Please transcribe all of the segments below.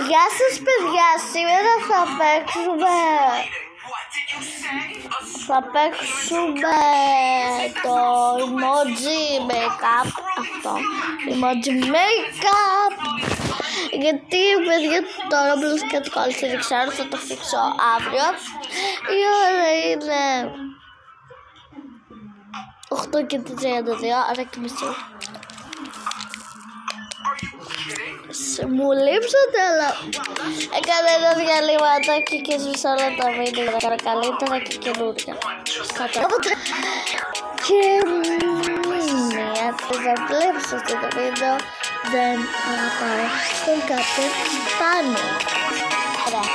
Γεια σας παιδιά, σήμερα θα παίξουμε το emoji makeup, αυτό, emoji makeup, γιατί παιδιά το Roblox και το Call δεν ξέρω, θα το φτιάξω αύριο. Η ώρα είναι 8:32, άρα και μισή. Μου λείψατε, αλλά έκανα ένα διαλύματάκι και σβήσα όλα τα βίντεο για να κάνω καλύτερα και καινούργια. Καταλάβατε. Και αφού θα βλέπεις αυτό το βίντεο, δεν θα πάω στον κάτω πάνω. Ωραία.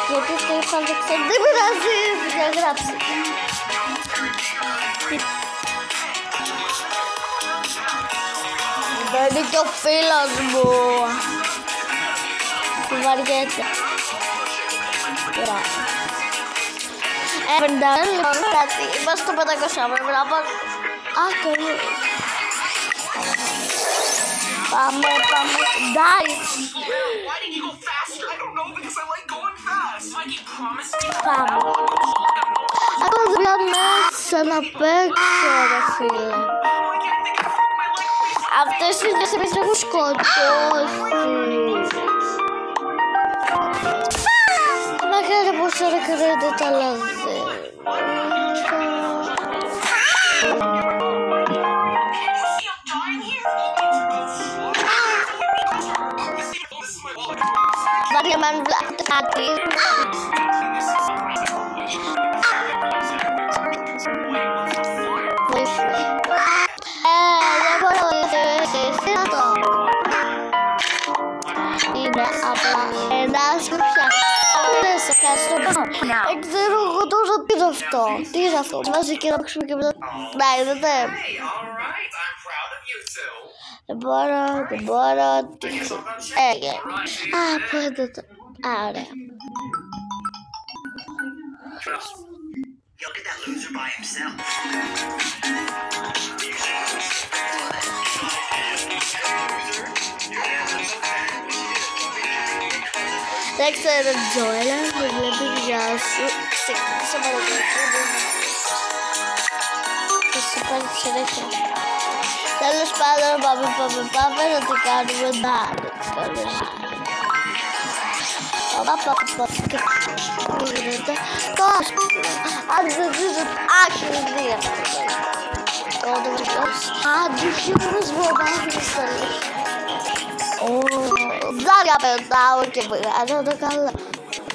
Γιατί το είπα δεν ξέρω, δεν πειράζει, θα γράψετε. Μπαίνει και ο φίλος μου που βαριέται. Ωραία. 50 λοιπόν κάτι. Είμαστε στο 500. Πρέπει να πάω. Α, καλή. Πάμε. Dice. Πάμε. Ακόμα δουλειά μέσα να παίξω, ρε φίλε. Αυτές οι δύο στιγμές έχουν σκοτώσει. Μακάρι πως ώρα κρίνεται τα λάδι. Βάρια μαν βλάτε κάτι. Δεν ξέρω εγώ τώρα τι είναι αυτό. Τι είναι αυτό. Βάζει και να παίξουμε και μετά. Να είδατε. Δεν μπορώ. Έγινε. Α, πέντε το. Ωραία. Δεν ξέρω, Τζόελα, με βλέπει, γεια σου. Ξεκίνησα παρακολουθώ. Θα σου πάρει συνέχεια. Τέλος πάντων, πάμε να το κάνουμε. Τι γίνεται. Αν δεν δείτε άκρη δύο. Αντιχείρος μου μάθηκες τέλος. Ζάρια πετάω και βγάζω το καλά.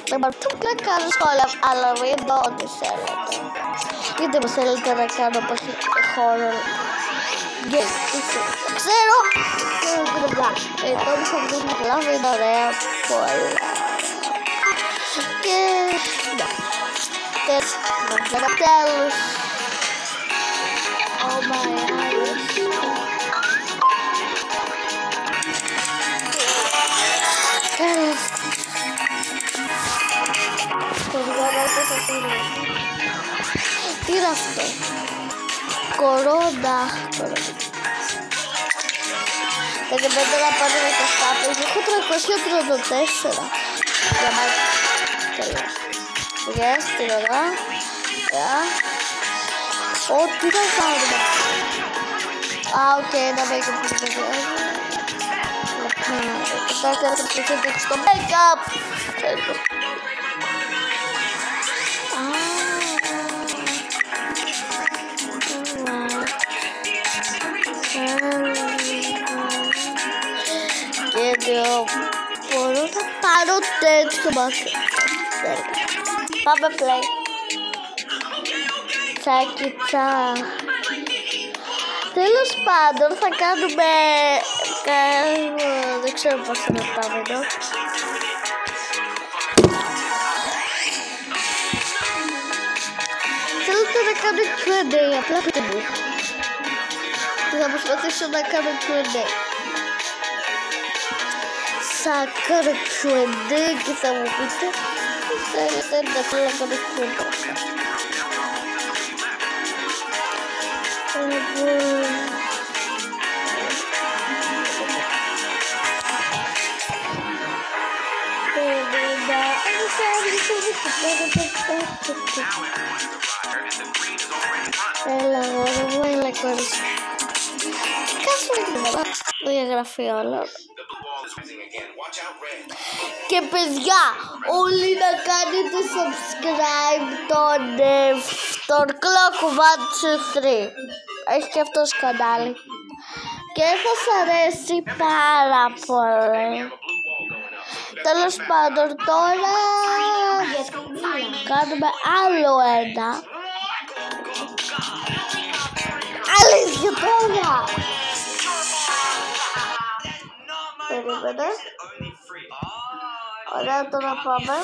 Δεν μπορώ να κάνω σχόλια, αλλά μην δω ό,τι θέλετε. Πείτε μου θέλετε να κάνω χώρο. Ξέρω κρυβά. Τώρα θα βγουν να κλάβω, είναι ωραία πολλά. Και τέλος. Oh my god. Τέλος. Τι είναι αυτό. Κορώνα. Τα και πέντε να πάνε με τα στάπες. Έχω 334. Για μάτια. Τέλος. Yes, την ώρα. Ό,τι θα κάνουμε. Α, οκ, να make up for the τώρα θέλω να προσθέσω στο make-up. Και μπορώ να πάρω τέτοιο μπάκι. Πάμε play. Τσάκιτσα. Τέλος πάντων θα κάνουμε. Δεν ξέρω πώς θα το πάμε εδώ. Θέλετε να κάνω Q&A, απλά πείτε μου. Και θα προσπαθήσω να κάνω Q&A. Θα κάνω Q&A και θα μου πείτε τι θέλετε να θέλω να κάνω Q&A. Έλα, αγόρι μου, έλα, κορίτσι. Τι κάνεις διαγραφή όλα. Και παιδιά, όλοι να κάνετε subscribe τον Clock 123. Έχει και αυτός κανάλι. Και θα σας αρέσει πάρα πολύ. Τέλος πάντων, τώρα κάνουμε άλλο ένα. Αλήθεια τώρα. Περίμενε. Ωραία, τώρα πάμε.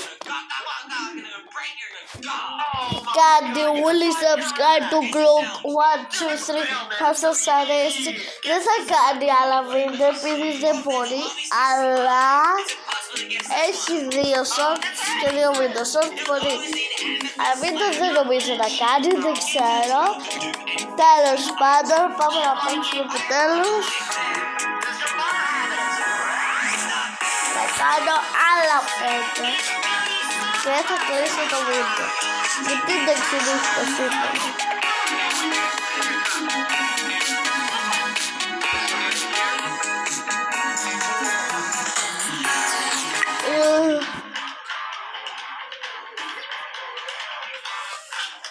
Κάντε όλοι subscribe to Clock 123. Θα σας αρέσει. Δεν θα κάνει άλλα βίντεο επειδή δεν μπορεί, αλλά έχει 2 shorts και 2 βίντεο. Shorts μπορεί. Βίντεο δεν νομίζω να κάνει, δεν ξέρω. Τέλος πάντων, πάμε να παίξουμε το τέλος. Θα κάνω άλλα 5 και θα κλείσω το βίντεο. Γιατί δεν ξυνήσει το σύμπαν.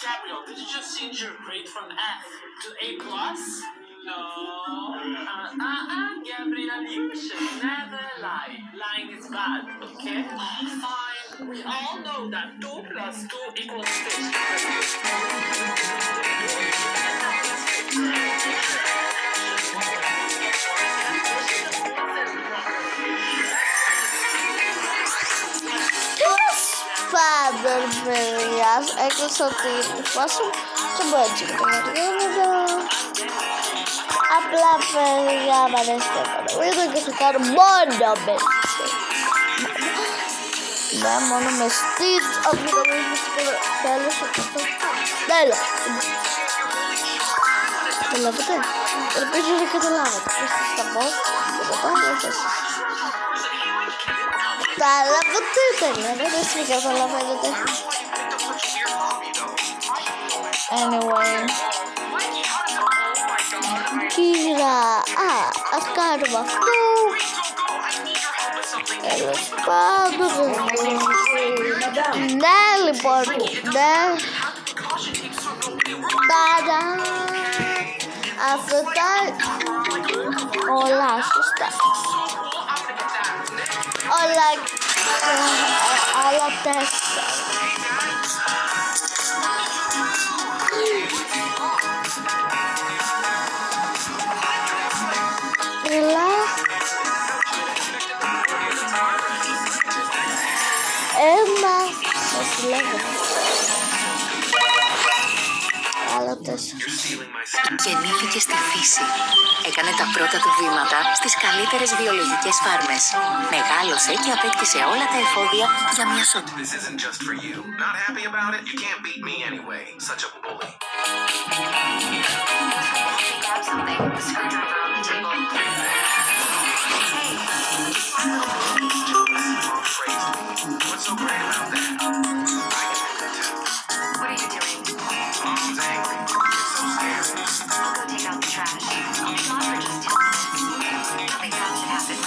Gabriel, did you just change your grade from F to A+? No. Gabriel, you should never lie. Lying is bad, okay? Fine. We all know that 2 + 2 equals 6. Πάντων, παιδιά, έκλεισα την φάση και μπορεί να το απλά, παιδιά, μ' αρέσει το βίντεο και θα κάνω μόνο με Stitch. Ναι, μόνο με Stitch. Όχι, δεν νομίζω στο τέλος από αυτό. Τέλος. Καταλάβετε. Ελπίζω να καταλάβετε. Πώς θα πω. Καταλάβετε, δεν εσύ καταλαβαίνετε. Anyway. Κύρα, ας κάνουμε αυτό. Τέλος πάντων. Ναι, λοιπόν, ναι. Ταρα. Αυτά όλα σωστά. Όλα άλλα 4. Έλα. Πώς λέγεται. Άλλο 4. Γεννήθηκε στη φύση. Έκανε τα πρώτα του βήματα στις καλύτερες βιολογικές φάρμες. Μεγάλωσε και απέκτησε όλα τα εφόδια για μια σωτή. What are you doing? Mom's angry. It's so scary. I'll go take out the trash. I'll be gone for just 2 minutes. Nothing bad should happen.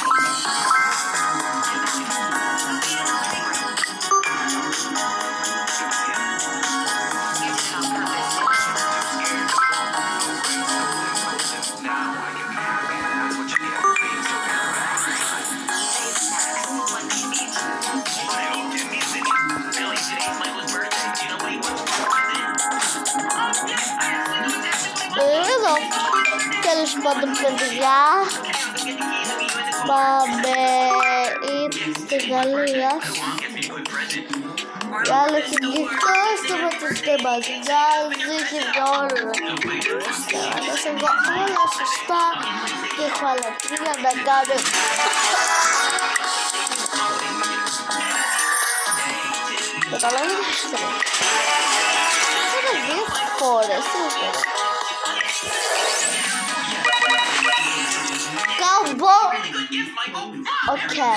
You did it on purpose. Now I can be happy, and that's what you get for being so paranoid. Save snacks. What do you need? Leo, get me a mini. Billy, today's Michael's birthday. Do you know what he wants for his Εδώ. Τέλος πάντων, παιδιά. Πάμε στη Γαλλία. Η άλλη έχει γλυκό στο μετριστή μας. Γκάζι και όλα. Θα σε βγω όλα σωστά και έχω άλλα 3 να κάνω. Καταλάβετε τι θέλω. Θέλω 2 φορές. Cowboy. Okay.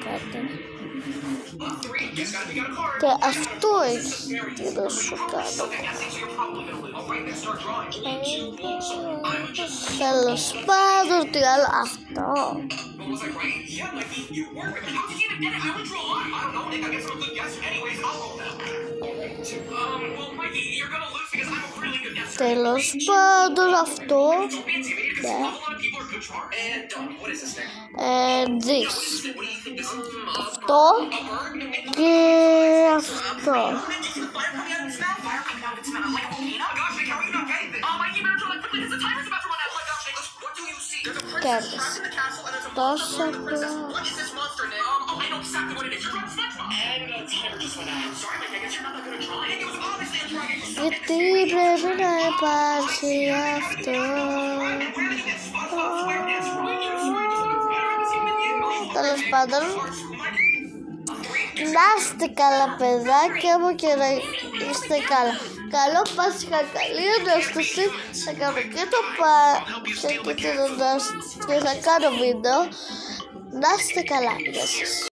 κάτι. 3, guess gotta pick out a card. Και αυτό έχει τι να σου κάνω. Okay, I think so you're probably gonna lose. Alright, let's start drawing. Τέλος πάντων, τι άλλο, αυτό. What was I right? Yeah, Mikey, you were. How did you even get it? I only drew a line. I don't know, Nick. I guess I'm a good guesser. Anyways, I'll roll now. Well, Mikey, you're gonna lose because I'm a really good guesser. Τέλος πάντων, αυτό. Don't be intimidated because a lot of people are good jar. And done. What is this thing? This. What do you think this is? Αυτό A bird? No, it και αυτό. Fire coming out of its mouth? Fire coming out of its mouth like a volcano? Oh gosh, Nick, how are you not getting this? I keep better like quickly because the timer's about to run out. Oh my gosh, Nicholas, what do you see? There's a princess trapped in the castle and there's a monster guarding the princess. What is this monster, Nick? Oh, I know exactly what it is. You're drawing SpongeBob. And the timer just went out. I'm sorry, Nick, I guess you're not that good at drawing. It was obviously a drawing. Γιατί πρέπει να υπάρξει αυτό. Τέλος πάντων, να είστε καλά παιδάκια μου και να είστε καλά. Καλό Πάσχα, καλή Ανάσταση. Θα κάνω και το Πάσχα και θα κάνω βίντεο. Να είστε καλά. Γεια σας.